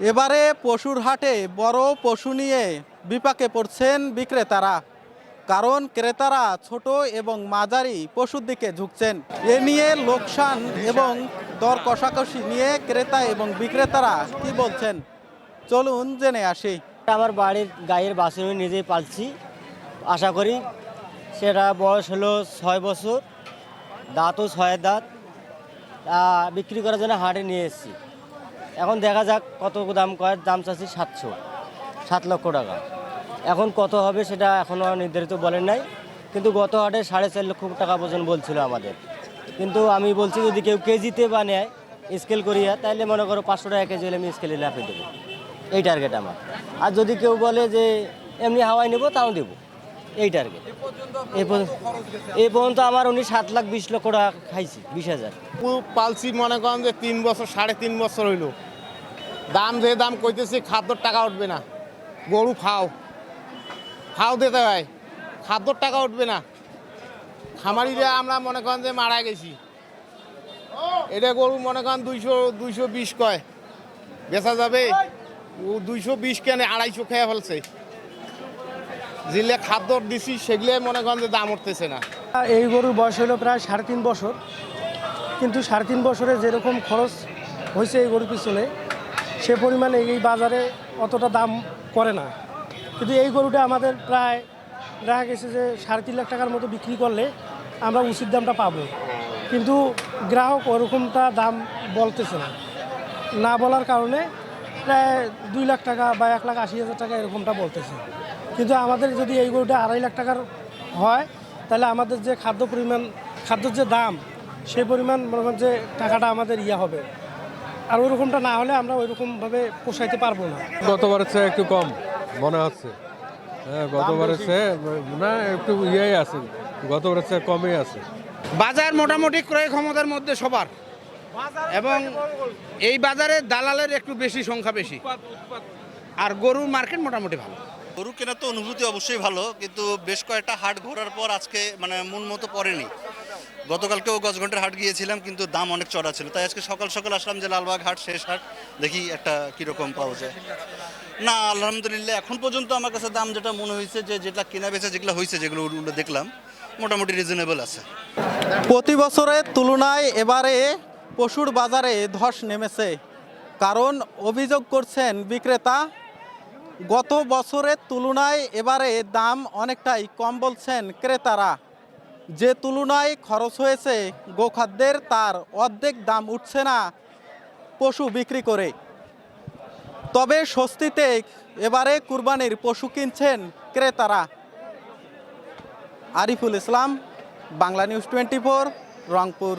এবারে পশুর হাটে বড় পশু নিয়ে বিপাকে পড়ছেন বিক্রেতারা, কারণ ক্রেতারা ছোট এবং মাঝারি পশুর দিকে ঝুঁকছেন। এ নিয়ে লোকসান এবং দর কষাকষি নিয়ে ক্রেতা এবং বিক্রেতারা কি বলছেন, চলুন জেনে আসি। আমার বাড়ির গায়ের বাছুর আমি নিজেই পালছি। আশা করি সেটা বয়স হলো 6 বছর, দাঁতও 6 দাঁত। বিক্রি করার জন্য হাটে নিয়ে এসেছি। এখন দেখা যাক কত দাম কয়। দাম চাচ্ছি 7 লক্ষ টাকা। এখন কত হবে সেটা এখনও নির্ধারিত বলেন নাই, কিন্তু গত হাটে 4.5 লক্ষ টাকা পর্যন্ত বলছিল আমাদের। কিন্তু আমি বলছি যদি কেউ কেজিতে বা নেয় স্কেল করিয়া, তাহলে মনে করো 500 টাকা কেজি হলে আমি স্কেলে লাফে দেবো, এই টার্গেট আমার। আর যদি কেউ বলে যে এমনি হাওয়ায় নেবো, তাও দেবো, এই টার্গেট। এই পর্যন্ত আমার উনি 7,20,00,000 টাকা খাইছি, 20,000 পালছি। মনে করেন যে 3 বছর 3.5 বছর হইল। দাম যে দাম কইতেছি, খাদ্যর টাকা উঠবে না। গরু ফাও দিতে হয়, খাদ্যর টাকা উঠবে না। খামারিরা আমরা মনে করেন যে মারা গেছি। এটা গরু মনে করেন 220 কয়, বেচা যাবে। ও 220 কেনে 250 খেয়ে ফেলছে। যেগুলো খাদ্য দিছি সেগুলো মনে করেন যে দাম উঠতেছে না। এই গরুর বয়স হলো প্রায় 3.5 বছর, কিন্তু 3.5 বছরে যেরকম খরচ হয়েছে এই গরুর পিছনে, সে পরিমাণে এই বাজারে অতটা দাম করে না। কিন্তু এই গরুটা আমাদের প্রায় দেখা গেছে যে 3.5 লাখ টাকার মতো বিক্রি করলে আমরা উচিত দামটা পাবো, কিন্তু গ্রাহক ওরকমটা দাম বলতেছে না বলার কারণে প্রায় 2 লাখ টাকা বা 1,80,000 টাকা এরকমটা বলতেছে। কিন্তু আমাদের যদি এই গরুটা 2.5 লাখ টাকার হয়, তাহলে আমাদের যে খাদ্যর যে দাম, সেই পরিমাণ মনে করেন যে টাকাটা আমাদের হবে। আর ওইরকমটা না হলে আমরা ওইরকমভাবে পোষাইতে পারবো না। গতবারের চেয়ে একটু কম মনে হচ্ছে। হ্যাঁ, গতবারের চেয়ে না একটু আছে, গতবারের চেয়ে কমই আছে। বাজার মোটামুটি ক্রয় ক্ষমতার মধ্যে সবার, এবং এই বাজারে দালালের একটু বেশি সংখ্যা বেশি। আর গরুর মার্কেট মোটামুটি ভালো। গরু কেনার তো অনুভূতি অবশ্যই ভালো, কিন্তু বেশ কয়েকটা হাট ঘোরার পর আজকে মন মতো পড়েনি। গতকালকেও গজঘন্টার হাট গিয়েছিলাম, কিন্তু দাম অনেক চড়া ছিল, তাই আজকে সকাল সকাল আসলাম যে লালবাগ হাট, শেষ হাট, দেখি একটা কীরকম পাওয়া যায়। না, আলহামদুলিল্লাহ এখন পর্যন্ত আমার কাছে দাম যেটা মনে হয়েছে, যেটা কেনা বেচা যেগুলো হয়েছে, যেগুলো দেখলাম মোটামুটি রিজনেবল আছে। প্রতি বছরের তুলনায় এবারে পশুর বাজারে ধস নেমেছে, কারণ অভিযোগ করছেন বিক্রেতা, গত বছরের তুলনায় এবারে দাম অনেকটাই কম বলছেন ক্রেতারা। যে তুলনায় খরচ হয়েছে গোখাদ্যের, তার অর্ধেক দাম উঠছে না পশু বিক্রি করে। তবে স্বস্তিতে এবারে কুরবানির পশু কিনছেন ক্রেতারা। আরিফুল ইসলাম, বাংলা নিউজ 24, রংপুর।